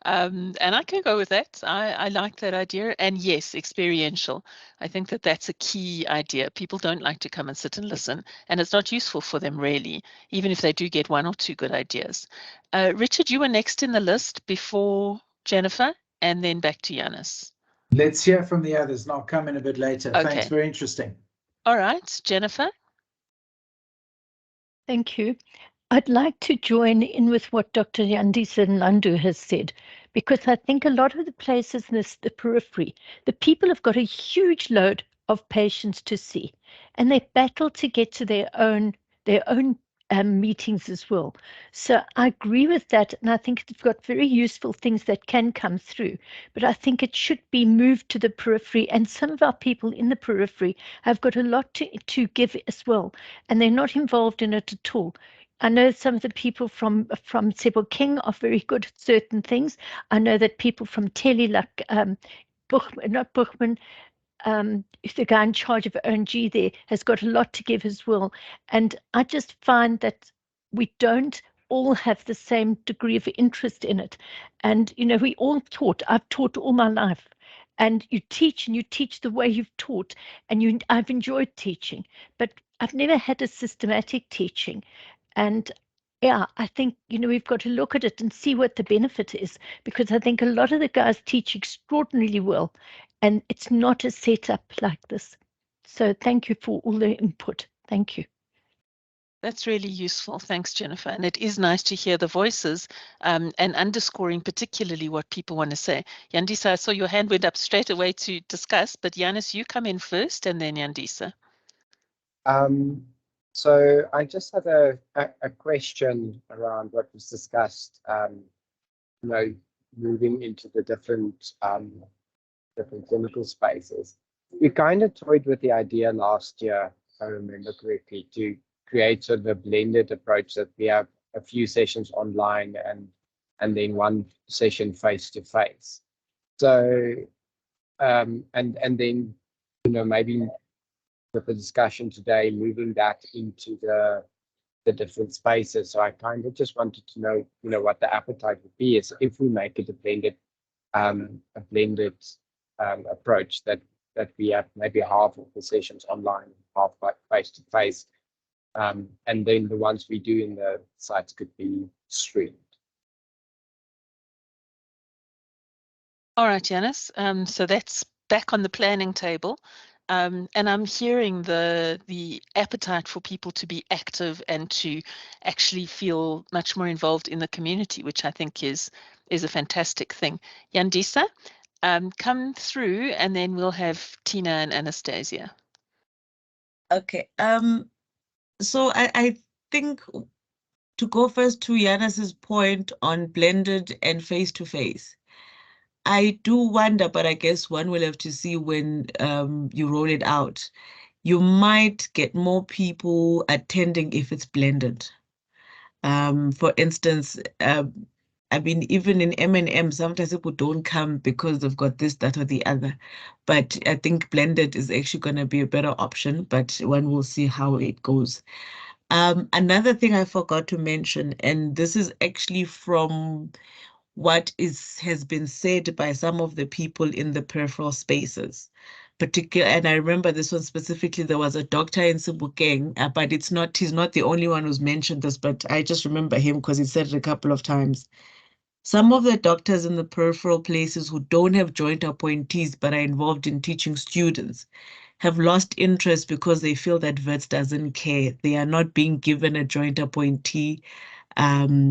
And I can go with that. I like that idea. And yes, experiential. I think that that's a key idea. People don't like to come and sit and listen, and it's not useful for them really, even if they do get 1 or 2 good ideas. Richard, you were next in the list before Jennifer, and then back to Yanis. Let's hear from the others, and I'll come in a bit later. Okay. Thanks, very interesting. All right, Jennifer. Thank you. I'd like to join in with what Dr. Yandisa Nandu has said, because I think a lot of the places in the periphery, the people have got a huge load of patients to see, and they battle to get to their own meetings as well. So I agree with that, and I think it's got very useful things that can come through, but I think it should be moved to the periphery, and some of our people in the periphery have got a lot to give as well, and they're not involved in it at all. I know some of the people from Sebokeng are very good at certain things. I know that people from Tele, like Buchman, the guy in charge of ONG there, has got a lot to give as well. And I just find that we don't all have the same degree of interest in it. And, we all taught. I've taught all my life. And you teach the way you've taught. And I've enjoyed teaching. But I've never had a systematic teaching. And yeah, I think, we've got to look at it and see what the benefit is, because I think a lot of the guys teach extraordinarily well, and it's not a setup like this. So thank you for all the input. Thank you. That's really useful. Thanks, Jennifer. And it is nice to hear the voices and underscoring particularly what people want to say. Yandisa, I saw your hand went up straight away to discuss, but Yanis, you come in first and then Yandisa. So I just had a question around what was discussed, moving into the different clinical spaces. We kind of toyed with the idea last year, if I remember correctly, to create sort of a blended approach, that we have a few sessions online and then 1 session face-to-face. So, and then, maybe with the discussion today, moving that into the different spaces. So I kind of just wanted to know, what the appetite would be, is if we make it a blended approach, that that we have maybe half of the sessions online, half face to face, and then the ones we do in the sites could be streamed. All right, Janice. So that's back on the planning table. And I'm hearing the appetite for people to be active and to actually feel much more involved in the community, which I think is a fantastic thing. Yandisa, come through, and then we'll have Tina and Anastasia. Okay. So I think to go first to Yanis's point on blended and face-to-face, I do wonder, but I guess one will have to see when you roll it out. You might get more people attending if it's blended. For instance, I mean, even in M&M, sometimes people don't come because they've got this, that, or the other. But I think blended is actually going to be a better option, but one will see how it goes. Another thing I forgot to mention, and this is actually from what has been said by some of the people in the peripheral spaces. And I remember this one specifically, there was a doctor in Sebokeng, but he's not the only one who's mentioned this, but I just remember him because he said it a couple of times. Some of the doctors in the peripheral places who don't have joint appointees but are involved in teaching students have lost interest because they feel that Wits doesn't care. They are not being given a joint appointee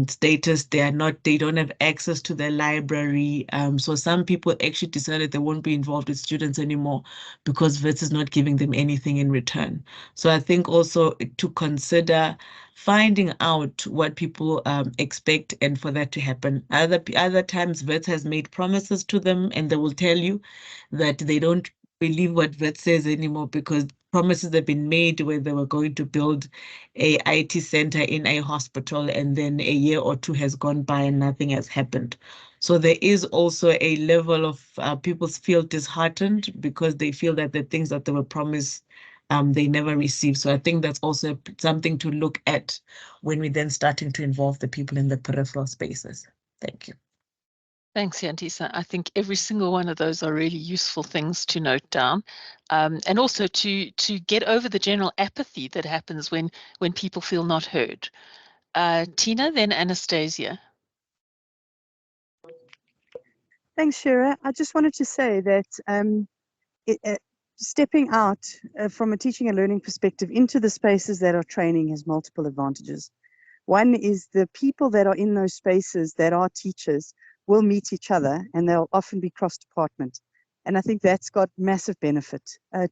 status. They don't have access to the library. So some people actually decided they won't be involved with students anymore because Wits is not giving them anything in return. So I think also to consider finding out what people expect and for that to happen. Other times Wits has made promises to them and they will tell you that they don't believe what Wits says anymore because promises have been made where they were going to build a IT center in a hospital, and then a year or two has gone by and nothing has happened. So there is also a level of people feel disheartened because they feel that the things that they were promised they never received. So I think that's also something to look at when we're then starting to involve the people in the peripheral spaces. Thank you. Thanks, Yandisa. I think every single one of those are really useful things to note down, and also to get over the general apathy that happens when people feel not heard. Tina, then Anastasia. Thanks, Shira. I just wanted to say that stepping out from a teaching and learning perspective into the spaces that are training has multiple advantages. One is the people that are in those spaces that are teachers will meet each other and they'll often be cross-department. And I think that's got massive benefit.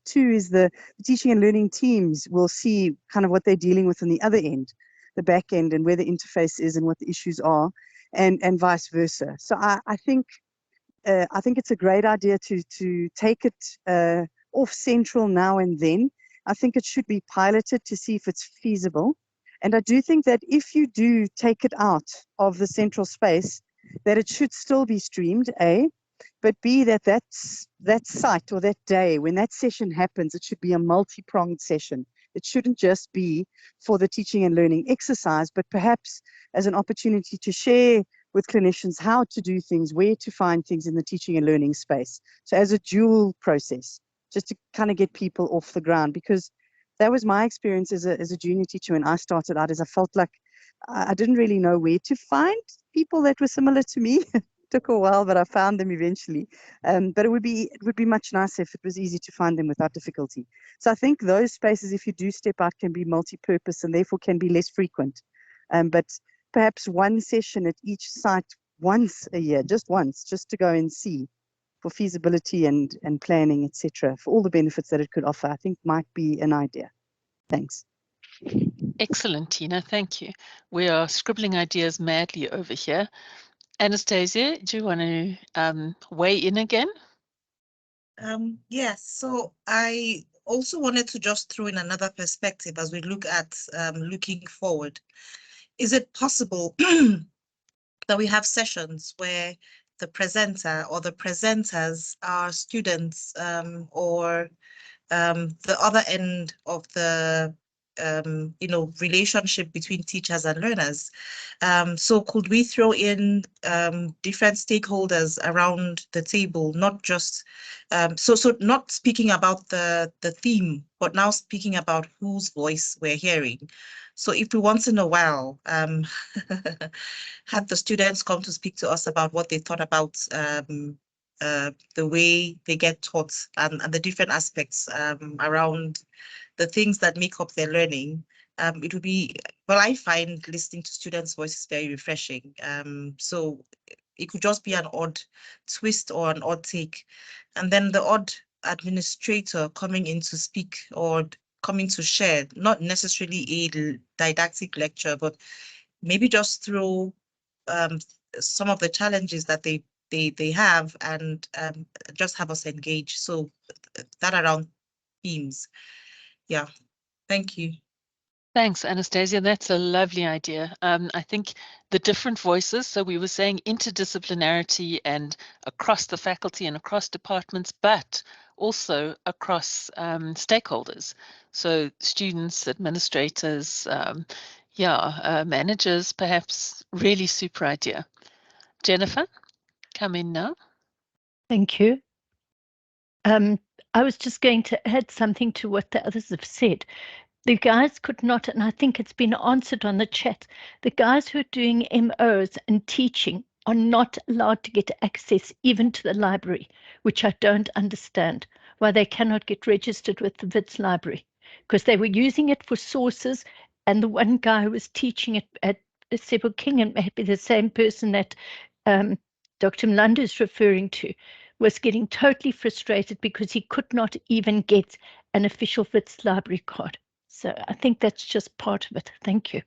Two is the teaching and learning teams will see kind of what they're dealing with on the other end, the back end, and where the interface is and what the issues are, and vice versa. So I think it's a great idea to take it off central now and then. I think it should be piloted to see if it's feasible. And I do think that if you do take it out of the central space, that it should still be streamed, A, but B, that site or that day, when that session happens, it should be a multi-pronged session. It shouldn't just be for the teaching and learning exercise, but perhaps as an opportunity to share with clinicians how to do things, where to find things in the teaching and learning space. So as a dual process, just to kind of get people off the ground, because that was my experience as a junior teacher when I started out, as I felt like I didn't really know where to find people that were similar to me. It took a while, but I found them eventually. But it would be much nicer if it was easy to find them without difficulty. So I think those spaces, if you do step out, can be multi-purpose and therefore can be less frequent. But perhaps one session at each site once a year, just once, just to go and see for feasibility and planning, etc., for all the benefits that it could offer, I think might be an idea. Thanks. Excellent, Tina. Thank you. We are scribbling ideas madly over here. Anastasia, do you want to weigh in again? Yes, so I also wanted to just throw in another perspective as we look at looking forward. Is it possible that we have sessions where the presenter or the presenters are students or the other end of the relationship between teachers and learners. So could we throw in different stakeholders around the table, not just so not speaking about the theme, but now speaking about whose voice we're hearing. So if we once in a while had the students come to speak to us about what they thought about the way they get taught and the different aspects around the things that make up their learning, it would be, well, I find listening to students' voices very refreshing. So it could just be an odd twist or an odd take. And then the odd administrator coming in to speak or coming to share, not necessarily a didactic lecture, but maybe just through some of the challenges that they have and just have us engage. So that around themes. Yeah, thank you. Thanks, Anastasia. That's a lovely idea. I think the different voices, so we were saying interdisciplinarity and across the faculty and across departments, but also across stakeholders. So students, administrators, managers, perhaps. Really super idea. Jennifer, come in now. Thank you. I was just going to add something to what the others have said. The guys could not, and I think it's been answered on the chat, the guys who are doing MOs and teaching are not allowed to get access even to the library, which I don't understand why they cannot get registered with the WITS library, because they were using it for sources, and the one guy who was teaching it at Sebo King, and maybe the same person that Dr. Mlando is referring to, was getting totally frustrated because he could not even get an official WITS library card. So I think that's just part of it. Thank you.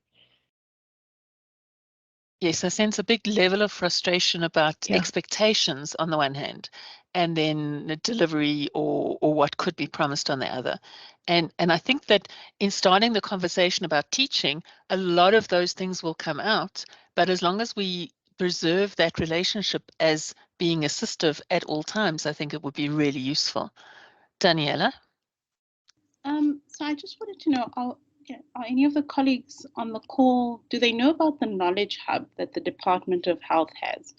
Yes, I sense a big level of frustration about expectations on the one hand, and then the delivery or what could be promised on the other. And I think that in starting the conversation about teaching, a lot of those things will come out, but as long as we preserve that relationship as being assistive at all times, I think it would be really useful. Daniela? So I just wanted to know, are any of the colleagues on the call, do they know about the Knowledge Hub that the Department of Health has?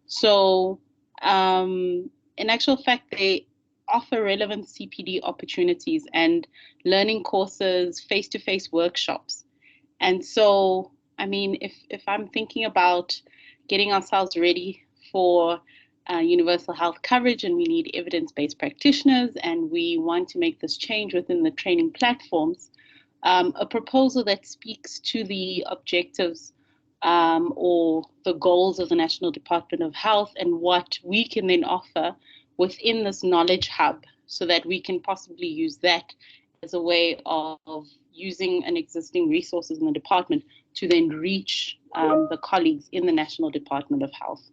So in actual fact, they offer relevant CPD opportunities and learning courses, face-to-face workshops. And so, I mean, if I'm thinking about getting ourselves ready for universal health coverage, and we need evidence-based practitioners, and we want to make this change within the training platforms, a proposal that speaks to the objectives or the goals of the National Department of Health and what we can then offer within this knowledge hub, so that we can possibly use that as a way of using an existing resources in the department to then reach the colleagues in the National Department of Health.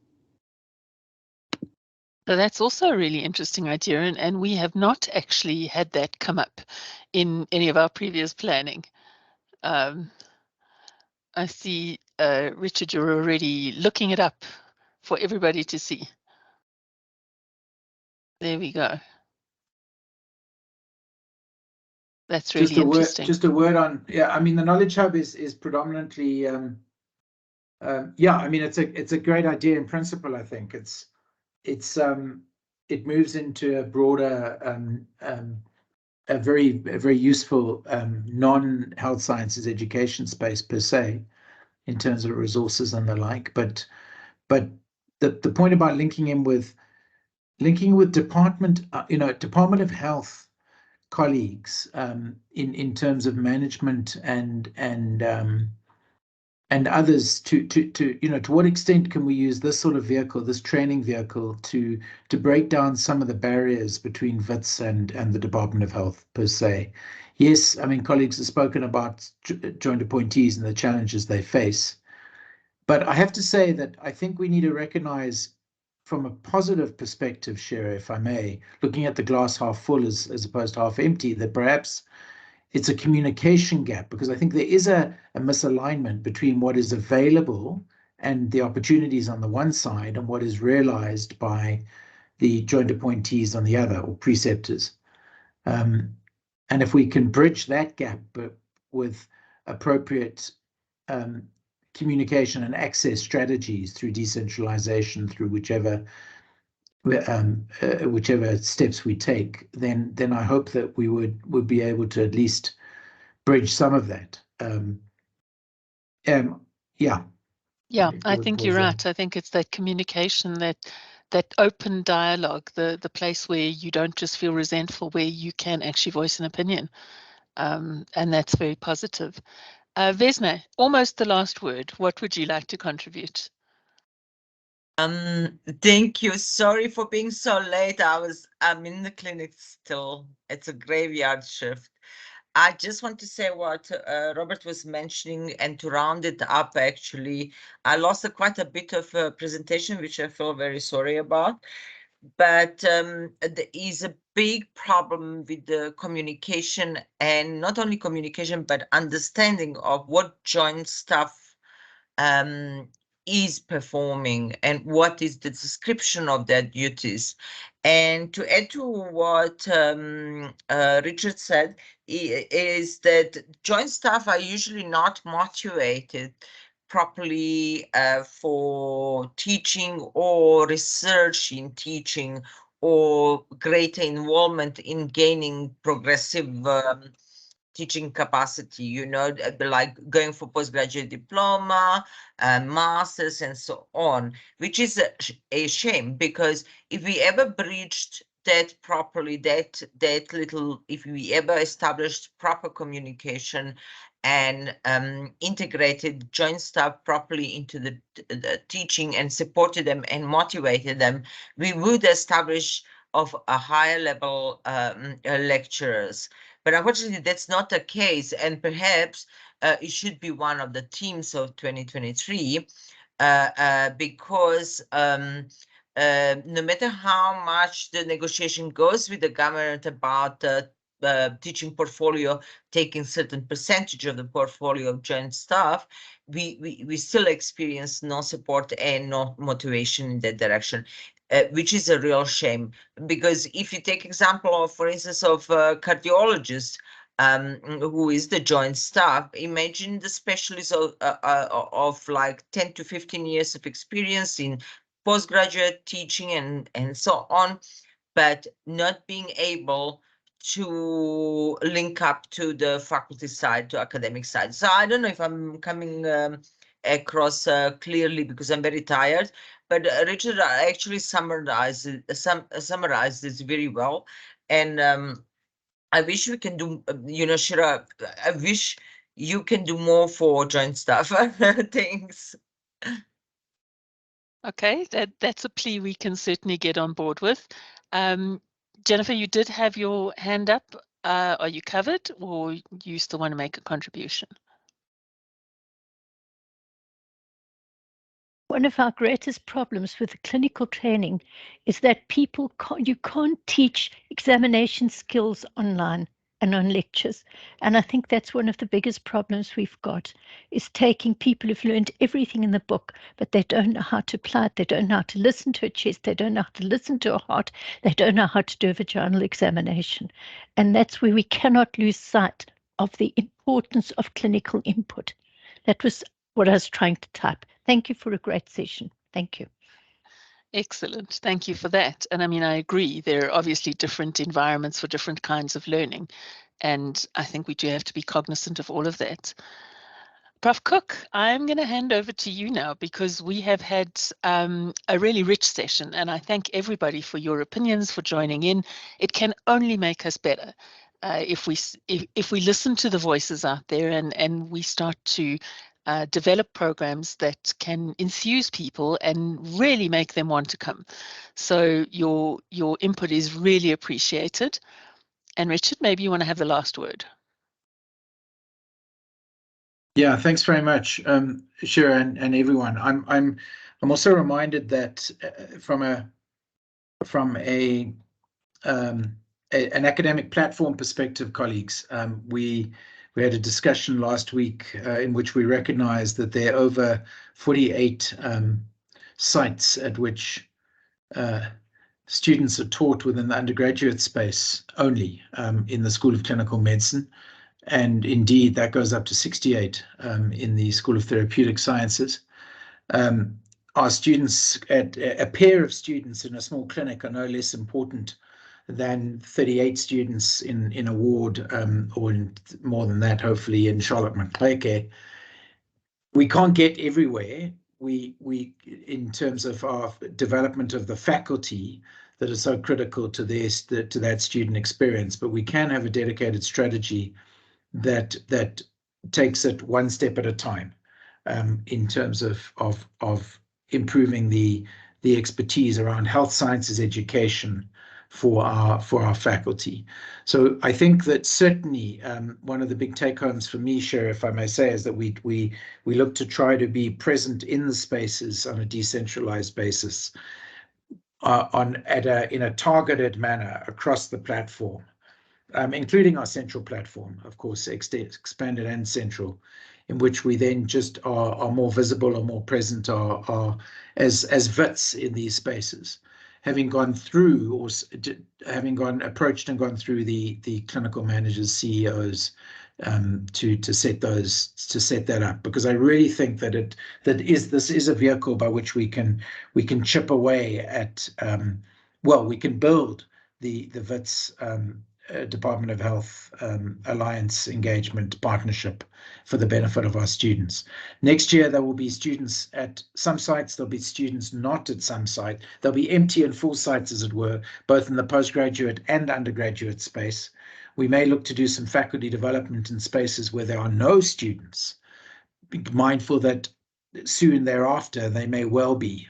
So that's also a really interesting idea, and we have not actually had that come up in any of our previous planning. I see, Richard, you're already looking it up for everybody to see. There we go. That's really interesting. Just a word on, I mean, the Knowledge Hub is predominantly, I mean, it's a great idea in principle. I think it moves into a broader, a very useful non-health sciences education space per se, in terms of resources and the like. But the point about linking in with Department of Health colleagues in terms of management and others to what extent can we use this sort of vehicle, this training vehicle, to break down some of the barriers between WITS and the Department of Health per se. Yes, I mean, colleagues have spoken about joint appointees and the challenges they face, but I have to say that I think we need to recognize, from a positive perspective, Shira, if I may, looking at the glass half full as opposed to half empty, that perhaps it's a communication gap, because I think there is a misalignment between what is available and the opportunities on the one side and what is realized by the joint appointees on the other, or preceptors. And if we can bridge that gap with appropriate communication and access strategies through decentralization, through whichever steps we take, then I hope that we would be able to at least bridge some of that. Yeah. Yeah, I We'll think pause you're there. right. I think it's that communication, that open dialogue, the place where you don't just feel resentful, where you can actually voice an opinion. And that's very positive. Vesna, almost the last word. What would you like to contribute? Thank you. Sorry for being so late. I'm in the clinic still. It's a graveyard shift. I just want to say what Robert was mentioning, and to round it up, actually, I lost quite a bit of a presentation, which I feel very sorry about. But there is a big problem with the communication, and not only communication, but understanding of what joint staff is performing and what is the description of their duties. And to add to what Richard said, is that joint staff are usually not motivated properly for teaching or research in teaching, or greater involvement in gaining progressive teaching capacity, you know, like going for postgraduate diploma, masters, and so on, which is a shame, because if we ever bridged that properly, that little, if we ever established proper communication and integrated joint staff properly into the teaching and supported them and motivated them, we would establish of a higher level lecturers. But unfortunately, that's not the case, and perhaps it should be one of the themes of 2023, because no matter how much the negotiation goes with the government about teaching portfolio, taking certain percentage of the portfolio of joint staff, we still experience no support and no motivation in that direction. Which is a real shame, because if you take example of, for instance, of cardiologist, who is the joint staff, imagine the specialists of like 10 to 15 years of experience in postgraduate teaching and so on, but not being able to link up to the faculty side, to academic side. So I don't know if I'm coming across clearly, because I'm very tired, but Richard actually summarized this very well. And I wish we can do, you know, Shira, I wish you can do more for joint staff. Thanks. Okay, that's a plea we can certainly get on board with. Jennifer, you did have your hand up. Are you covered, or you still want to make a contribution? One of our greatest problems with the clinical training is that you can't teach examination skills online and on lectures. And I think that's one of the biggest problems we've got, is taking people who've learned everything in the book, but they don't know how to apply it. They don't know how to listen to a chest. They don't know how to listen to a heart. They don't know how to do a vaginal examination. And that's where we cannot lose sight of the importance of clinical input. That was what I was trying to type. Thank you for a great session. Thank you. Excellent. Thank you for that. And I mean, I agree, there are obviously different environments for different kinds of learning. And I think we do have to be cognizant of all of that. Prof. Cook, I'm going to hand over to you now, because we have had a really rich session, and I thank everybody for your opinions, for joining in. It can only make us better if we listen to the voices out there, and we start to develop programs that can enthuse people and really make them want to come. So your input is really appreciated. And Richard, maybe you want to have the last word. Yeah, thanks very much, Shira, and everyone. I'm also reminded that from an academic platform perspective, colleagues, we had a discussion last week in which we recognized that there are over 48 sites at which students are taught within the undergraduate space only in the School of Clinical Medicine. and indeed that goes up to 68 in the School of Therapeutic Sciences. Our students, a pair of students in a small clinic are no less important than 38 students in a ward, or more than that, hopefully, in Charlotte Maxeke. We can't get everywhere. We in terms of our development of the faculty that is so critical to that student experience, but we can have a dedicated strategy that takes it one step at a time, in terms of improving the expertise around health sciences education for our faculty. So I think that certainly one of the big take-homes for me, Shira, if I may say, is that we look to try to be present in the spaces on a decentralized basis, in a targeted manner across the platform, including our central platform, of course, expanded and central, in which we then just are more visible or more present, are as VITs in these spaces, having gone through, or approached and gone through the clinical managers, CEOs, to set that up, because I really think that this is a vehicle by which we can chip away at, we can build the VITS Department of Health Alliance engagement partnership for the benefit of our students. Next year, there will be students at some sites, there'll be students not at some site. There'll be empty and full sites, as it were, both in the postgraduate and undergraduate space. We may look to do some faculty development in spaces where there are no students, be mindful that soon thereafter they may well be,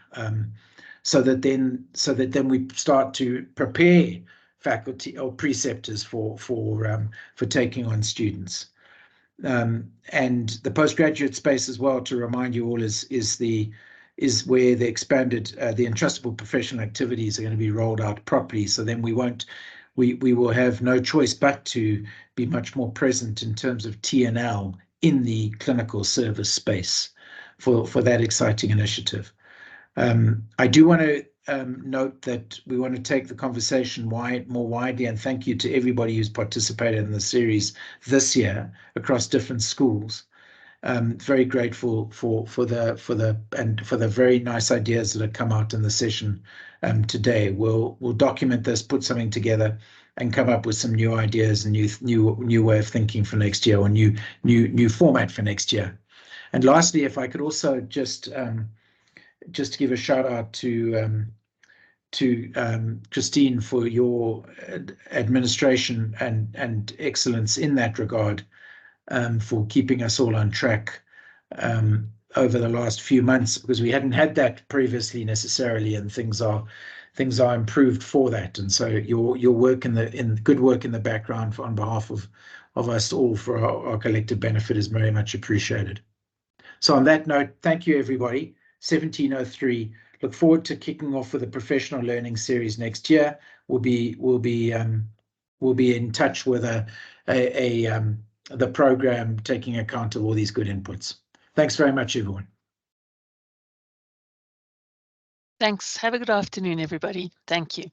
so that then we start to prepare faculty or preceptors for taking on students, and the postgraduate space as well. To remind you all, is where the expanded the entrustable professional activities are going to be rolled out properly. So then we will have no choice but to be much more present in terms of T&L in the clinical service space for that exciting initiative. I do want to note that we want to take the conversation more widely, and thank you to everybody who's participated in the series this year across different schools. Very grateful for the very nice ideas that have come out in the session today. We'll document this, put something together, and come up with some new ideas and new way of thinking for next year, or new format for next year. And lastly, if I could also just give a shout out to Christine for your administration and excellence in that regard, for keeping us all on track over the last few months, because we hadn't had that previously necessarily, and things are improved for that. And so your work good work in the background on behalf of us all for our collective benefit is very much appreciated. So on that note, thank you everybody. 1703. Look forward to kicking off with the professional learning series next year. We'll be in touch with the program, taking account of all these good inputs. Thanks very much, everyone. Thanks. Have a good afternoon, everybody. Thank you.